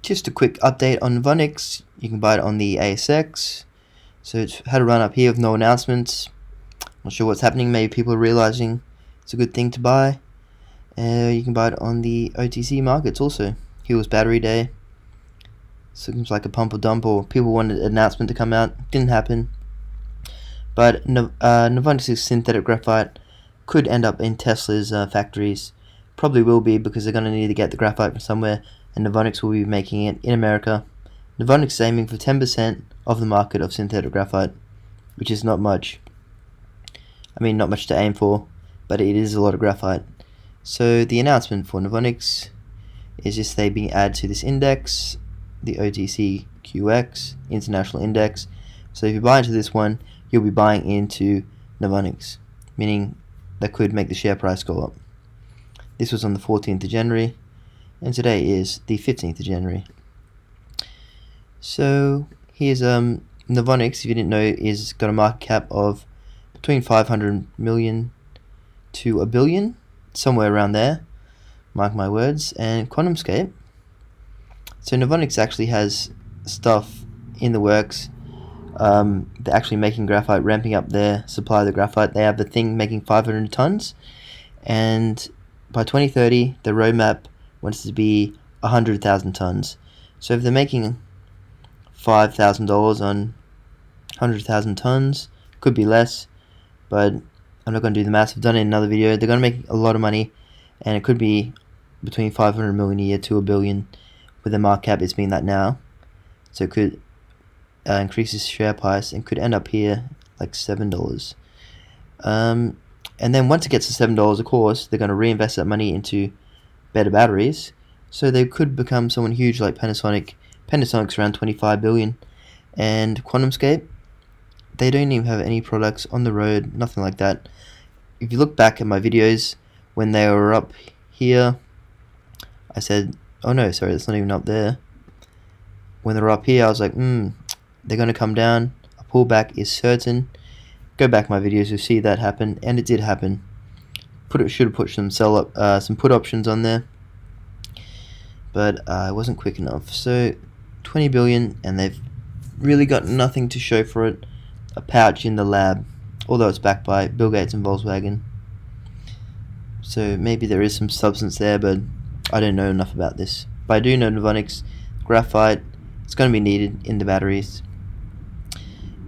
Just a quick update on Novonix. You can buy it on the ASX. So it's had a run up here with no announcements. Not sure what's happening. Maybe people are realizing it's a good thing to buy. You can buy it on the OTC markets also. Here was Battery Day. Seems like a pump or dump, or people wanted an announcement to come out. Didn't happen. But Novonix's synthetic graphite could end up in Tesla's factories. Probably will be, because they're going to need to get the graphite from somewhere, and Novonix will be making it in America. Novonix is aiming for 10% of the market of synthetic graphite, which is not much. I mean, not much to aim for, but it is a lot of graphite. So the announcement for Novonix is just they being added to this index, the OTCQX International Index. So if you buy into this one, you'll be buying into Novonix, meaning that could make the share price go up. This was on the 14th of January, and today is the 15th of January. So here's Novonix, if you didn't know, is got a market cap of between 500 million to a billion, somewhere around there, mark my words. And QuantumScape, so Novonix actually has stuff in the works. They're actually making graphite, ramping up their supply of the graphite. They have the thing making 500 tons, and by 2030 the roadmap wants to be 100,000 tons. So if they're making $5,000 on 100,000 tons, could be less, but I'm not going to do the maths. I've done it in another video. They're going to make a lot of money, and it could be between 500 million a year to a billion. With the market cap, it's being that now, so it could increase its share price and could end up here like $7. And then once it gets to $7, of course, they're going to reinvest that money into better batteries, so they could become someone huge like Panasonic. Panasonic's around 25 billion, and QuantumScape, they don't even have any products on the road, nothing like that. If you look back at my videos when they were up here, I said, oh no, sorry, that's not even up there. When they were up here, I was like, they're going to come down. A pullback is certain. Go back my videos, you'll see that happen, and it did happen. Should have put some put options on there, but it wasn't quick enough. So 20 billion, and they've really got nothing to show for it. A pouch in the lab, although it's backed by Bill Gates and Volkswagen. So maybe there is some substance there, but I don't know enough about this. But I do know Novonix graphite, it's going to be needed in the batteries.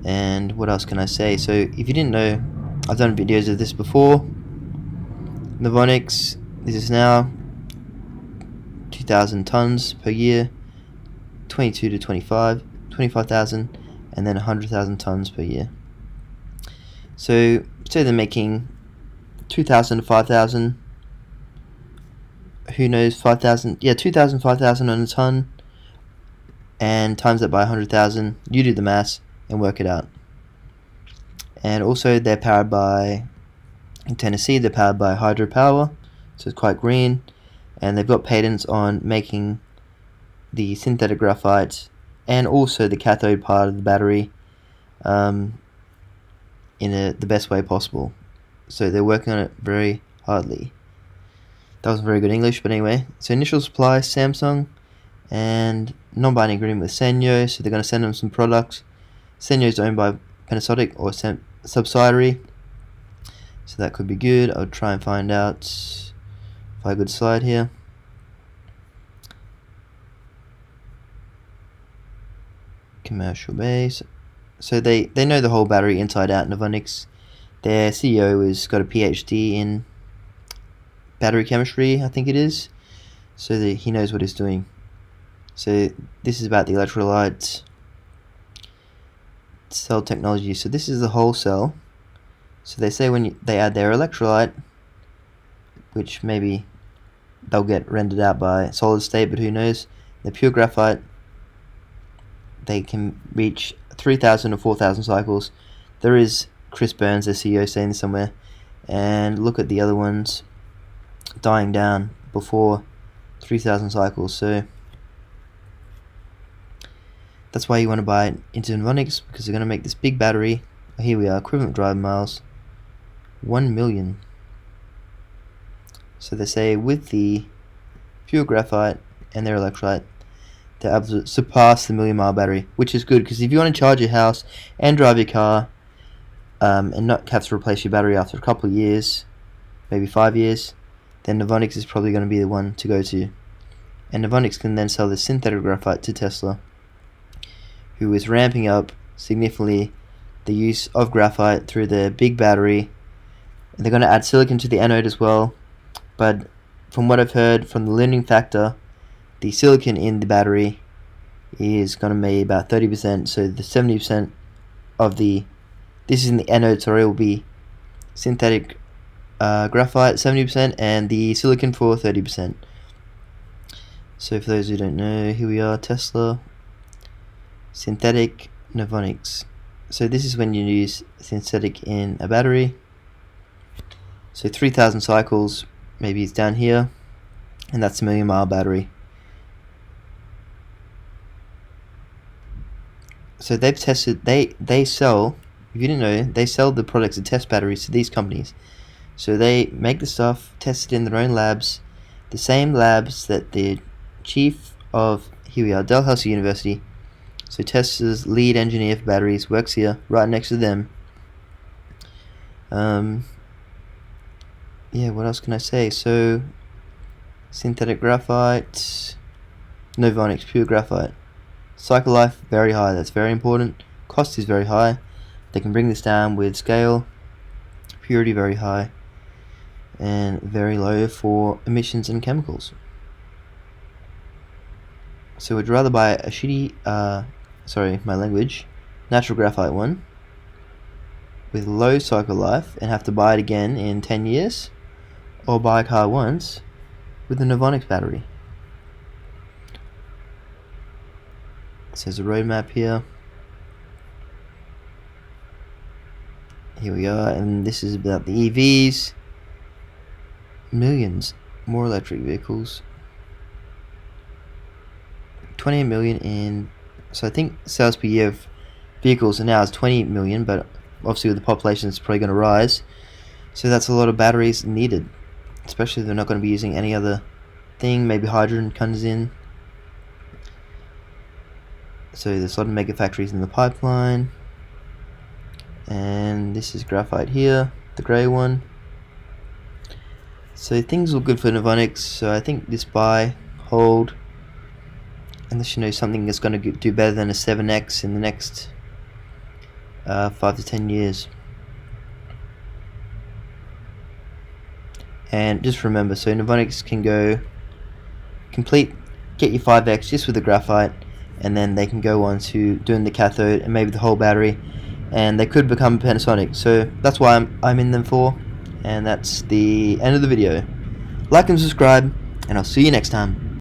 And what else can I say? So if you didn't know, I've done videos of this before. Novonix, this is now 2,000 tons per year, 22 to 25,000, and then 100,000 tons per year. So say they're making 2,000 to 5,000. Who knows? 5,000? Yeah, 2,000, 5,000 on a ton, and times that by 100,000. You do the maths and work it out. And also, they're powered by, in Tennessee, they're powered by hydropower, so it's quite green, and they've got patents on making the synthetic graphite and also the cathode part of the battery in the best way possible. So they're working on it very hardly. That wasn't very good English, but anyway. So initial supply, Samsung, and non-binding agreement with Sanyo, so they're going to send them some products. Sanyo is owned by Panasonic, or subsidiary, so that could be good. I'll try and find out if I have a good slide here. Commercial base. So they know the whole battery inside out. Novonix, their CEO has got a PhD in battery chemistry, I think it is, so that he knows what he's doing. So this is about the electrolyte cell technology. So this is the whole cell. So they say when they add their electrolyte, which maybe they'll get rendered out by solid state, but who knows, the pure graphite, they can reach 3,000 or 4,000 cycles. There is Chris Burns, their CEO, saying this somewhere, and look at the other ones dying down before 3,000 cycles. So that's why you want to buy into Novonix, because they're going to make this big battery. Here we are, equivalent driving miles, 1 million. So they say with the pure graphite and their electrolyte, They're able to surpass the 1,000,000 mile battery, which is good because if you want to charge your house and drive your car, and not have to replace your battery after a couple of years, maybe 5 years, then Novonix is probably going to be the one to go to. And Novonix can then sell the synthetic graphite to Tesla, who is ramping up significantly the use of graphite through their big battery. And they're going to add silicon to the anode as well, but from what I've heard from the limiting factor, the silicon in the battery is going to be about 30%, so the 70% of the, this is in the anode, sorry, will be synthetic graphite 70% and the silicon for 30%. So for those who don't know, here we are, Tesla, synthetic, Novonix. So this is when you use synthetic in a battery. So 3,000 cycles, maybe it's down here, and that's a 1,000,000 mile battery. So they've tested, they sell, if you didn't know, they sell the products and test batteries to these companies. So they make the stuff, test it in their own labs, the same labs that the chief of, here we are, Dalhousie University, so Tesla's lead engineer for batteries, works here, right next to them. Yeah, what else can I say? So, synthetic graphite, Novonix, pure graphite. Cycle life, very high, that's very important. Cost is very high. They can bring this down with scale. Purity, very high. And very low for emissions and chemicals. So would you rather buy a shitty, sorry, my language, natural graphite one with low cycle life and have to buy it again in 10 years, or buy a car once with a Novonix battery? So there's a roadmap here. Here we are, and this is about the EVs. Millions more electric vehicles. 28 million in, so I think sales per year of vehicles now is 20 million, but obviously with the population it's probably going to rise. So that's a lot of batteries needed, especially if they're not going to be using any other thing. Maybe hydrogen comes in. So there's a lot of mega factories in the pipeline. And this is graphite here, the grey one. So things look good for Novonix. So I think this buy, hold, unless you know something that's going to do better than a 7x in the next 5 to 10 years. And just remember, so Novonix can go get your 5x just with the graphite, and then they can go on to doing the cathode and maybe the whole battery, and they could become Panasonic. So that's why I'm in them for. And that's the end of the video. Like and subscribe, and I'll see you next time.